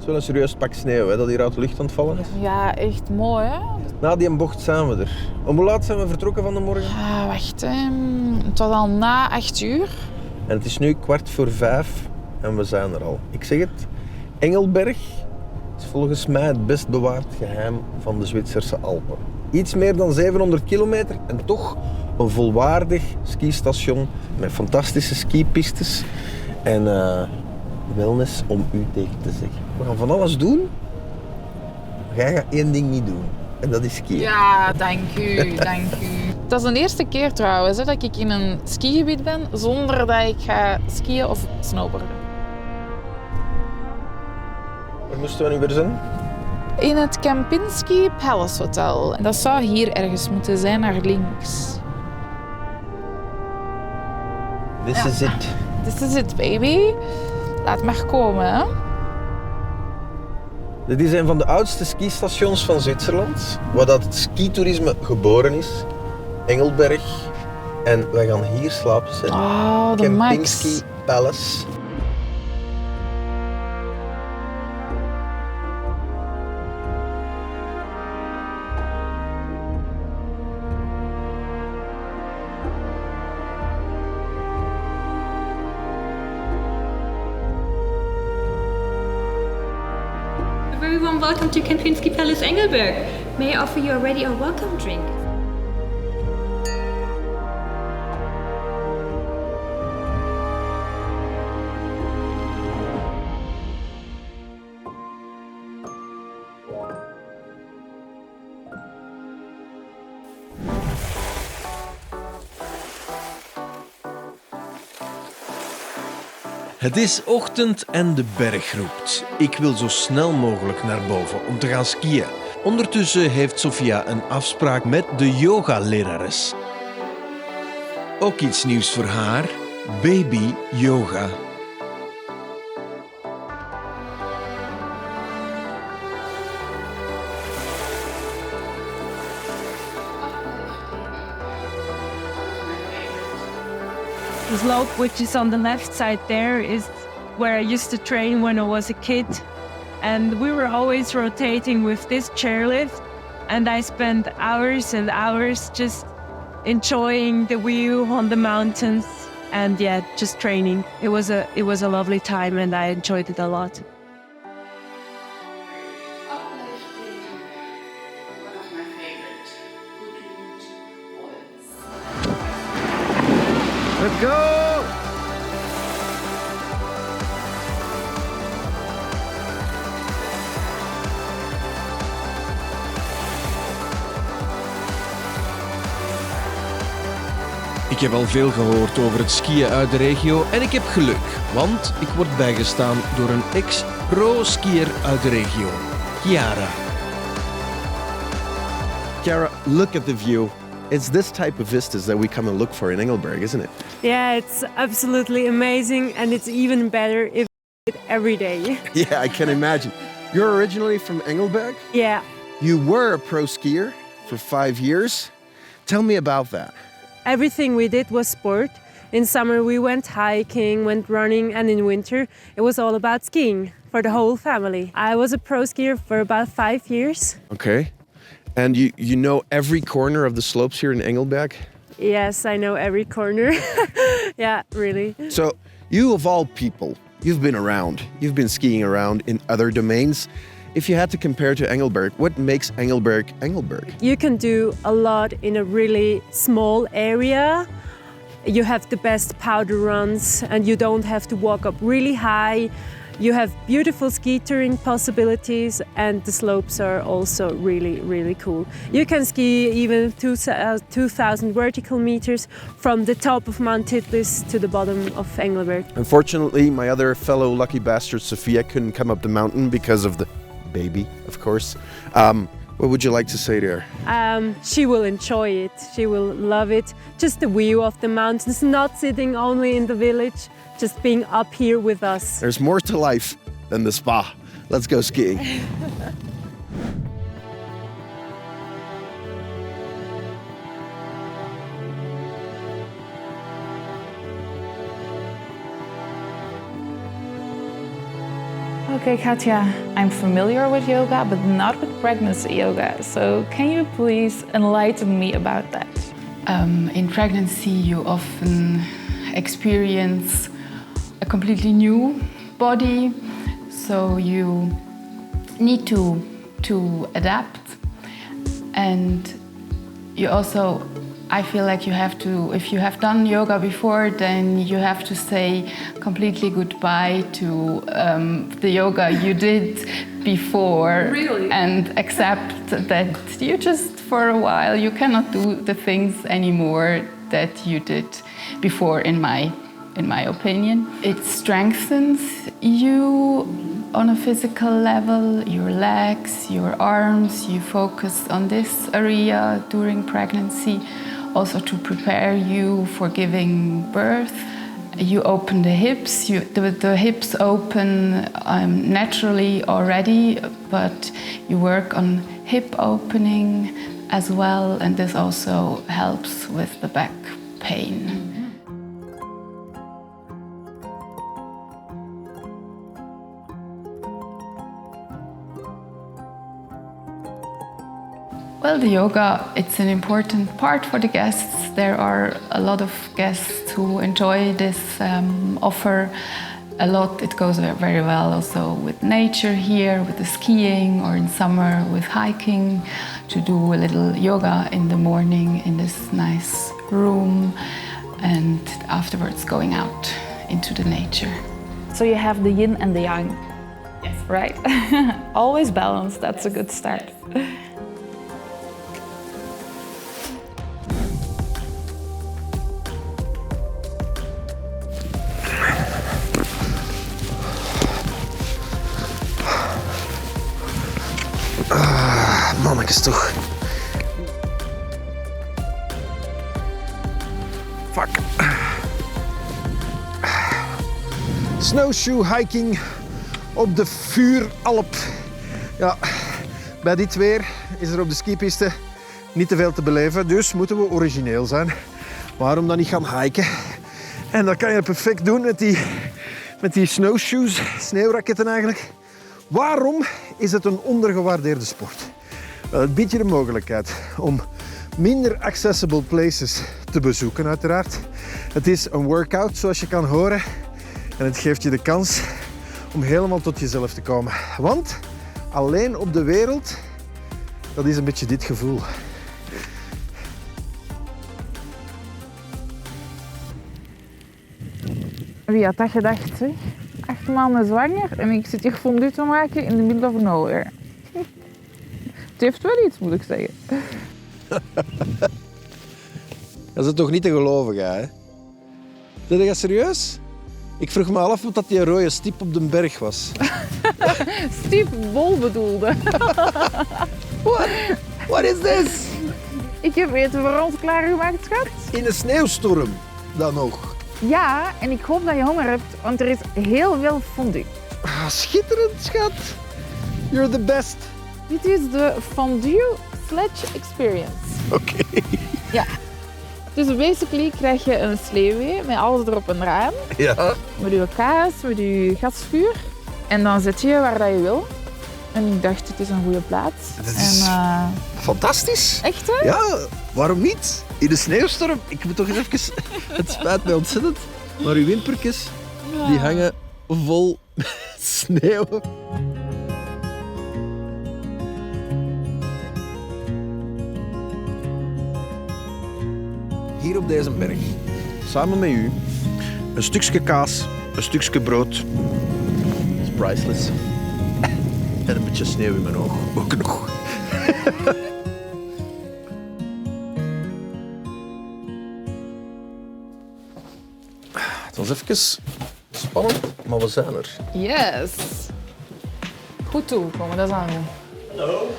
Zo'n serieus pak sneeuw hè, dat hier uit de lucht aan het vallen is. Ja, echt mooi hè. Na die bocht zijn we er. Om hoe laat zijn we vertrokken van de morgen? Wacht, het was al na 8 uur. En het is nu 5:15 en we zijn er al. Ik zeg het, Engelberg is volgens mij het best bewaard geheim van de Zwitserse Alpen. Iets meer dan 700 kilometer en toch een volwaardig skistation met fantastische skipistes en wellness om u tegen te zeggen. We gaan van alles doen, maar jij gaat één ding niet doen en dat is skiën. Ja, dank u, dank u. Dat is de eerste keer trouwens hè, dat ik in een skigebied ben zonder dat ik ga skiën of snowboarden. Waar moesten we nu weer zijn? In het Kempinski Palace Hotel. En dat zou hier ergens moeten zijn, naar links. This is it. This is it, baby. Laat maar komen, hè. Dit is een van de oudste skistations van Zwitserland, waar dat het skitoerisme geboren is. Engelberg. En wij gaan hier slapen. Oh, de Kempinski max. Palace. A very warm welcome to Kempinski Palace, Engelberg. May I offer you already a welcome drink? Het is ochtend en de berg roept. Ik wil zo snel mogelijk naar boven om te gaan skiën. Ondertussen heeft Sofia een afspraak met de yogalerares. Ook iets nieuws voor haar: baby yoga. The slope, which is on the left side there, is where I used to train when I was a kid. And we were always rotating with this chairlift. And I spent hours and hours just enjoying the view on the mountains and just training. It was a lovely time and I enjoyed it a lot. Let's go! Ik heb al veel gehoord over het skiën uit de regio en ik heb geluk, want ik word bijgestaan door een ex-pro-skier uit de regio, Chiara. Chiara, look at the view. It's this type of vistas that we come and look for in Engelberg, isn't it? Yeah, it's absolutely amazing and it's even better if you do it every day. Yeah, I can imagine. You're originally from Engelberg? Yeah. You were a pro skier for 5 years. Tell me about that. Everything we did was sport. In summer we went hiking, went running, and in winter it was all about skiing for the whole family. I was a pro skier for about 5 years. Okay. And you know every corner of the slopes here in Engelberg? Yes, I know every corner. Yeah, really. So, you of all people, you've been around. You've been skiing around in other domains. If you had to compare to Engelberg, what makes Engelberg Engelberg? You can do a lot in a really small area. You have the best powder runs and you don't have to walk up really high. You have beautiful ski touring possibilities and the slopes are also really, really cool. You can ski even 2,000 vertical meters from the top of Mount Titlis to the bottom of Engelberg. Unfortunately, my other fellow lucky bastard, Sofia, couldn't come up the mountain because of the baby, of course. What would you like to say to her? She will enjoy it. She will love it. Just the view of the mountains, not sitting only in the village, just being up here with us. There's more to life than the spa. Let's go skiing. Okay, Katja, I'm familiar with yoga, but not with pregnancy yoga. So can you please enlighten me about that? In pregnancy, you often experience a completely new body, so you need to adapt. And you also, I feel like you have to, if you have done yoga before, then you have to say completely goodbye to the yoga you did before. Really? And accept that you just, for a while, you cannot do the things anymore that you did before, in my opinion. It strengthens you on a physical level, your legs, your arms. You focus on this area during pregnancy, also to prepare you for giving birth. You open the hips. The hips open naturally already, but you work on hip opening as well, and this also helps with the back pain. Well, the yoga, it's an important part for the guests. There are a lot of guests who enjoy this offer a lot. It goes very well also with nature here, with the skiing, or in summer with hiking, to do a little yoga in the morning in this nice room, and afterwards going out into the nature. So you have the yin and the yang. Yes. Right? Always balanced, that's a good start. Mannetjes toch. Fuck. Snowshoe hiking op de Vuuralp. Ja, bij dit weer is er op de skipiste niet te veel te beleven, dus moeten we origineel zijn. Waarom dan niet gaan hiken? En dat kan je perfect doen met die snowshoes, sneeuwraketten eigenlijk. Waarom is het een ondergewaardeerde sport? Wel, het biedt je de mogelijkheid om minder accessible places te bezoeken, uiteraard. Het is een workout, zoals je kan horen. En het geeft je de kans om helemaal tot jezelf te komen. Want alleen op de wereld, dat is een beetje dit gevoel. Wie had dat gedacht, zeg? 8 maanden zwanger en ik zit hier fondue te maken in the middle of nowhere. Het heeft wel iets, moet ik zeggen. Dat is toch niet te geloven, hè? Ben je serieus? Ik vroeg me af wat die rode stip op de berg was. Stip Bol bedoelde. What is this? Ik heb eten voor ons klaargemaakt, schat. In een sneeuwstorm, dan nog. Ja, en ik hoop dat je honger hebt, want er is heel veel fondue. Ah, schitterend, schat. You're the best. Dit is de fondue sledge experience. Oké. Ja. Dus basically krijg je een sleewee met alles erop en eraan. Ja. Met je kaas, met je gasvuur. En dan zet je waar dat je wil. En ik dacht, het is een goede plaats. Het is fantastisch. Echt, hè? Ja, waarom niet? In de sneeuwstorm. Ik moet toch eens even... Het spijt mij ontzettend. Maar uw wimpertjes, die hangen vol sneeuw. Hier op deze berg, samen met u, een stukje kaas, een stukje brood. Dat is priceless. En een beetje sneeuw in mijn oog, ook nog. Het was even spannend, maar we zijn er. Yes. Goed toegekomen, dat is aan goed.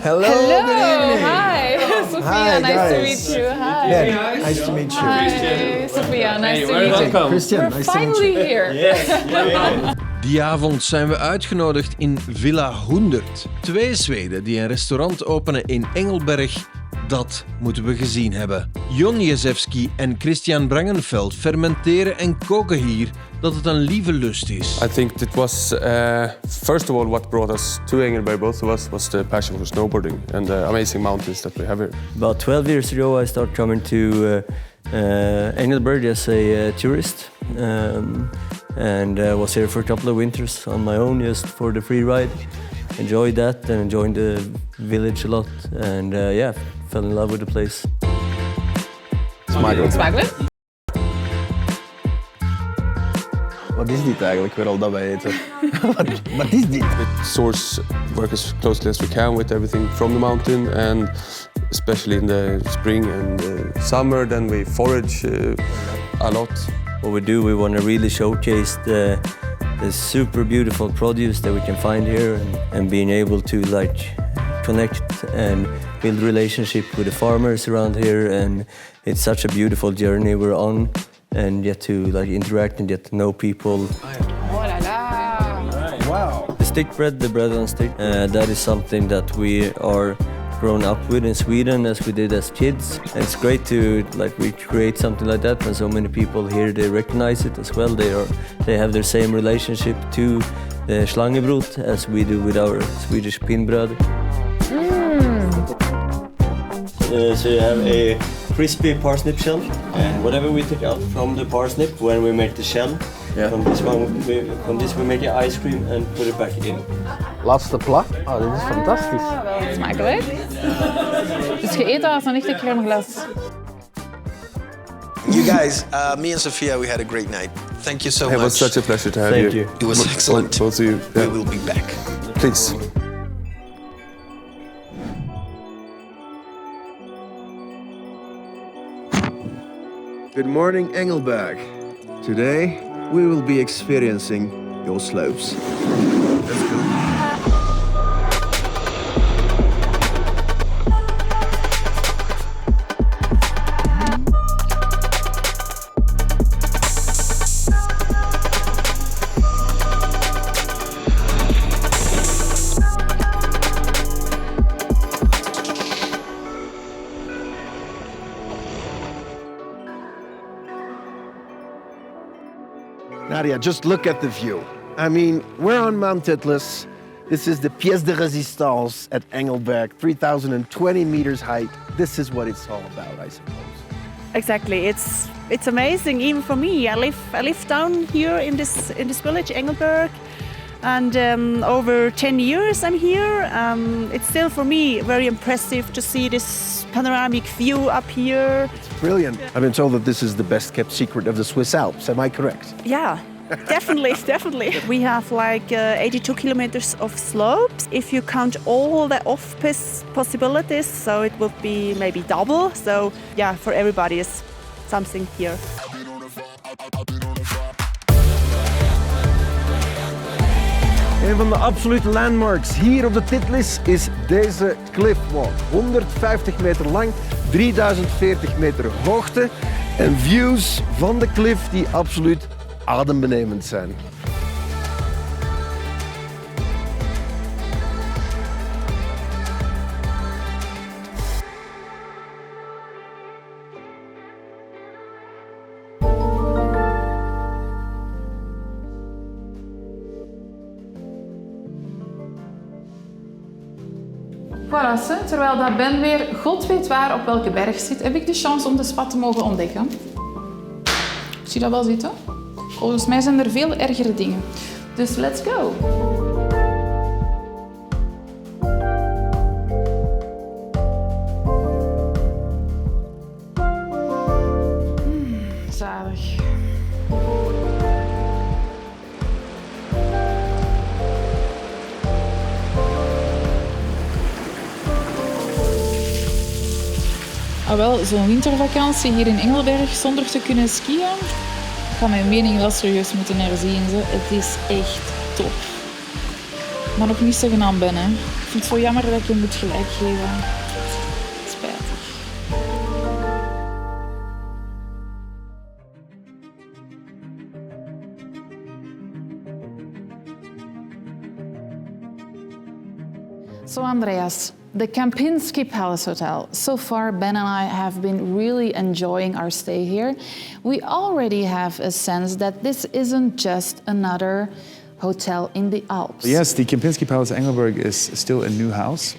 Hello, good evening. Hi. Sophia, Hi, nice to guys. meet you. Hi. Ben, nice to meet you. Hi, Sophia, nice to meet you. Christian, We're nice to meet finally you. here. Die avond zijn we uitgenodigd in Villa 100. 2 Zweden die een restaurant openen in Engelberg Dat moeten we gezien hebben. Jon Jezewski en Christian Brangenveld fermenteren en koken hier dat het een lieve lust is. I think it was, first of all, what brought us to Engelberg, both of us, was the passion for snowboarding and the amazing mountains that we have here. About 12 years ago, I started coming to Engelberg as a tourist, and was here for a couple of winters on my own, just for the free ride. Enjoyed that and enjoyed the village a lot, and yeah, fell in love with the place. Smakelijk. Smakelijk? Wat is dit eigenlijk, weer al dat wij eten? Wat is dit? We source work as closely as we can with everything from the mountain, and especially in the spring and summer, then we forage a lot. What we do, we want to really showcase the super beautiful produce that we can find here, and being able to like connect and build relationship with the farmers around here, and it's such a beautiful journey we're on, and get to like interact and get to know people. Oh la la! Wow. The stick bread, the bread on stick, that is something that we are grown up with in Sweden as we did as kids. And it's great to like recreate something like that, and so many people here, they recognize it as well. They have their same relationship to the slangebrot as we do with our Swedish pinbröd. So you have a crispy parsnip shell, and whatever we take out from the parsnip when we make the shell, from this we make the ice cream and put it back in. Laatste plat. Oh, dit is fantastisch. Wel smakelijk. Dus je eet dat als een echte crème glace. You guys, me and Sofia, we had a great night. Thank you so much. It was such a pleasure to have Thank you. you. It was excellent. Both of you. We Yeah. will be back. Please. Good morning, Engelberg. Today, we will be experiencing your slopes. Let's go. Nadia, just look at the view. I mean, we're on Mount Titlis. This is the pièce de résistance at Engelberg, 3,020 meters height. This is what it's all about, I suppose. Exactly, it's amazing even for me. I live down here in this village, Engelberg, and over 10 years I'm here. It's still for me very impressive to see this panoramic view up here. It's brilliant. I've been told that this is the best kept secret of the Swiss Alps. Am I correct? Yeah. Definitely. We have like 82 kilometers of slopes. If you count all the off-piste possibilities, so it would be maybe double. So yeah, for everybody is something here. Een van de absolute landmarks hier op de Titlis is deze cliffwalk. 150 meter lang, 3040 meter hoogte en views van de cliff die absoluut adembenemend zijn. Voilà, terwijl dat Ben weer god weet waar op welke berg zit, heb ik de chance om de spat te mogen ontdekken. Zie je dat wel zitten? Volgens mij zijn er veel ergere dingen. Dus let's go! Zalig. Ah wel, zo'n wintervakantie hier in Engelberg zonder te kunnen skiën, ik ga mijn mening wel serieus moeten herzien. Het is echt top. Maar nog niet zeggen aan Ben, hè. Ik vind het zo jammer dat ik hem moet gelijk geven. Spijtig. So Andreas, the Kempinski Palace Hotel. So far, Ben and I have been really enjoying our stay here. We already have a sense that this isn't just another hotel in the Alps. Yes, the Kempinski Palace Engelberg is still a new house.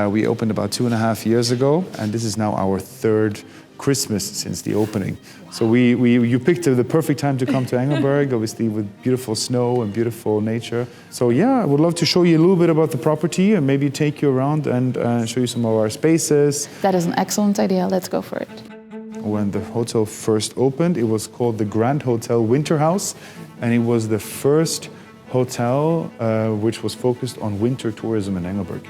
We opened about 2.5 years ago, and this is now our third Christmas since the opening. So you picked the perfect time to come to Engelberg, obviously with beautiful snow and beautiful nature. So yeah, I would love to show you a little bit about the property and maybe take you around and show you some of our spaces. That is an excellent idea. Let's go for it. When the hotel first opened, it was called the Grand Hotel Winter House, and it was the first hotel which was focused on winter tourism in Engelberg.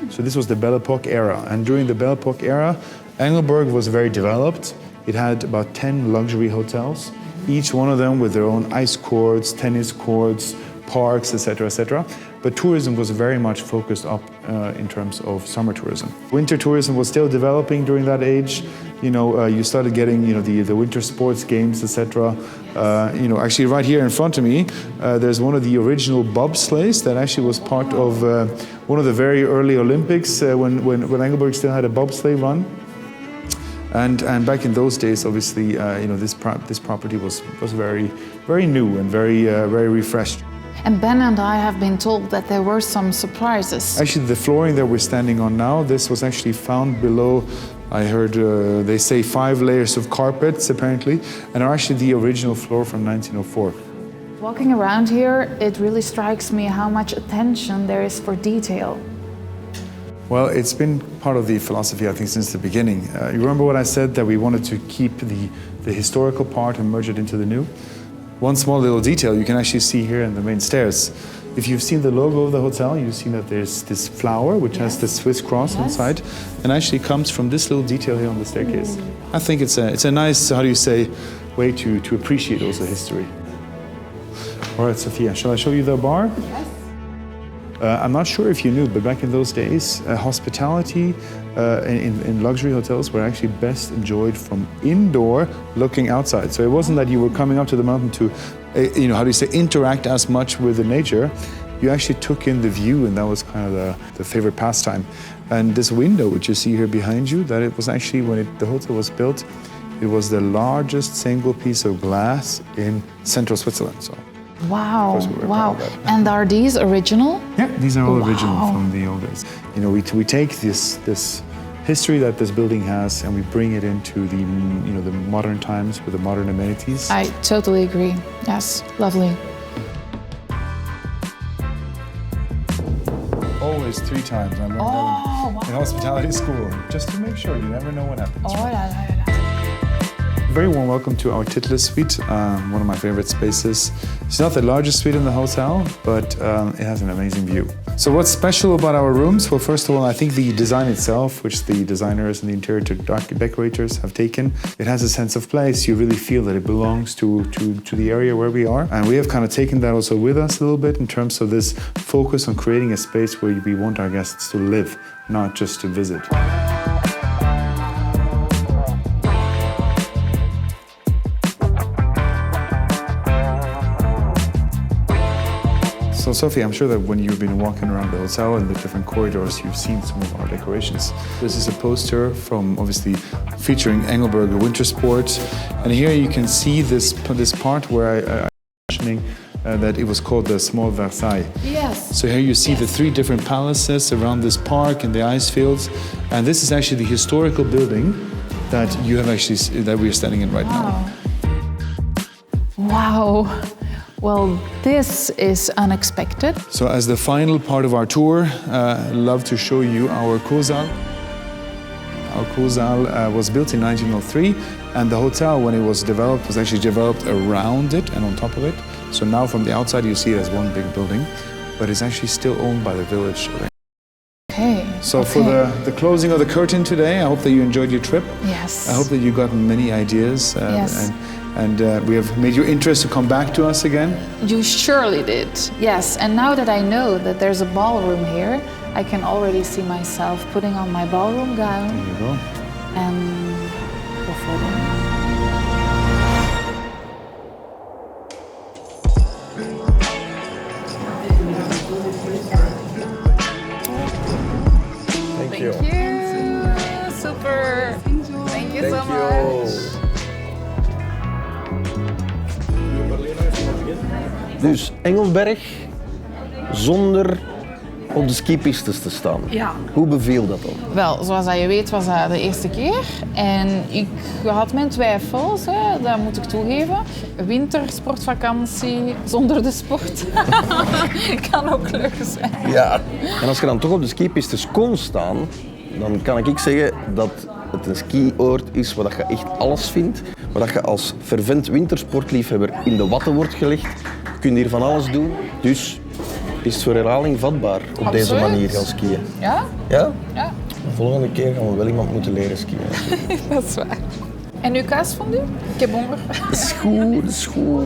So this was the Belle Epoque era, and during the Belle Epoque era, Engelberg was very developed. It had about 10 luxury hotels, each one of them with their own ice courts, tennis courts, parks, etc., etc. But tourism was very much focused up in terms of summer tourism. Winter tourism was still developing during that age. You started getting, the winter sports games, etc. Actually right here in front of me, there's one of the original bobsleighs that actually was part of one of the very early Olympics when Engelberg still had a bobsleigh run. And back in those days, obviously, this property was very, very new and very refreshed. And Ben and I have been told that there were some surprises. Actually, the flooring that we're standing on now, this was actually found below, I heard they say 5 layers of carpets, apparently, and are actually the original floor from 1904. Walking around here, it really strikes me how much attention there is for detail. Well, it's been part of the philosophy, I think, since the beginning. You remember what I said, that we wanted to keep the historical part and merge it into the new? One small little detail you can actually see here in the main stairs. If you've seen the logo of the hotel, you've seen that there's this flower which has the Swiss cross inside, and actually comes from this little detail here on the staircase. I think it's a nice, way to appreciate also history. All right, Sofia, shall I show you the bar? Yes. I'm not sure if you knew, but back in those days, hospitality in luxury hotels were actually best enjoyed from indoor looking outside. So it wasn't that you were coming up to the mountain to, interact as much with the nature. You actually took in the view, and that was kind of the favorite pastime. And this window, which you see here behind you, that it was actually, when the hotel was built, it was the largest single piece of glass in central Switzerland. So. Wow, wow. And are these original? Yeah, these are all original from the old days. We take this history that this building has and we bring it into the modern times with the modern amenities. I totally agree. Yes, lovely. Always 3 times. I learned that in hospitality school, just to make sure you never know what happens. Very warm welcome to our Titlis suite, one of my favorite spaces. It's not the largest suite in the hotel, but it has an amazing view. So what's special about our rooms? Well, first of all, I think the design itself, which the designers and the interior decorators have taken, it has a sense of place. You really feel that it belongs to the area where we are. And we have kind of taken that also with us a little bit in terms of this focus on creating a space where we want our guests to live, not just to visit. So Sophie, I'm sure that when you've been walking around the hotel and the different corridors, you've seen some of our decorations. This is a poster from, obviously, featuring Engelberg Winter Sports. And here you can see this part where I was mentioning that it was called the Small Versailles. Yes. So here you see the 3 different palaces around this park and the ice fields. And this is actually the historical building that you have actually, that we are standing in right now. Wow. Well, this is unexpected. So as the final part of our tour, I'd love to show you our Kursaal. Our Kursaal was built in 1903, and the hotel, when it was developed, was actually developed around it and on top of it. So now from the outside, you see it as one big building, but it's actually still owned by the village. Okay. So for the closing of the curtain today, I hope that you enjoyed your trip. Yes. I hope that you got many ideas. Yes. And we have made your interest to come back to us again. You surely did, yes. And now that I know that there's a ballroom here, I can already see myself putting on my ballroom gown. There you go. And go for it. Dankjewel. Thank you. Super. Thank you so much. Dus Engelberg zonder op de skipistes te staan. Ja. Hoe beviel dat dan? Wel, zoals dat je weet was dat de eerste keer. En ik had mijn twijfels, hè, dat moet ik toegeven. Wintersportvakantie zonder de sport kan ook leuk zijn. Ja. En als je dan toch op de skipistes kon staan, dan kan ik zeggen dat het een skioord is waar je echt alles vindt. Waar je als fervent wintersportliefhebber in de watten wordt gelegd. Je kunt hier van alles doen. Dus is het voor herhaling vatbaar op deze manier gaan skiën. Ja? Ja? Ja. De volgende keer gaan we wel iemand moeten leren skiën. Dat is waar. En uw kaasfondue? Ik heb honger. Dat is goed, dat is goed.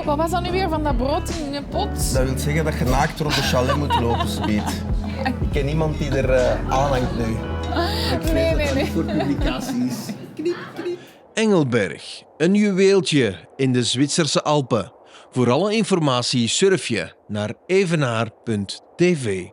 Wat was dat nu weer van dat brood in een pot? Dat wil zeggen dat je naakt door op de chalet moet lopen, Speed. Ik ken iemand die er aanhangt nu. Nee. Voor publicaties. Engelberg, een juweeltje in de Zwitserse Alpen. Voor alle informatie surf je naar evenaar.tv.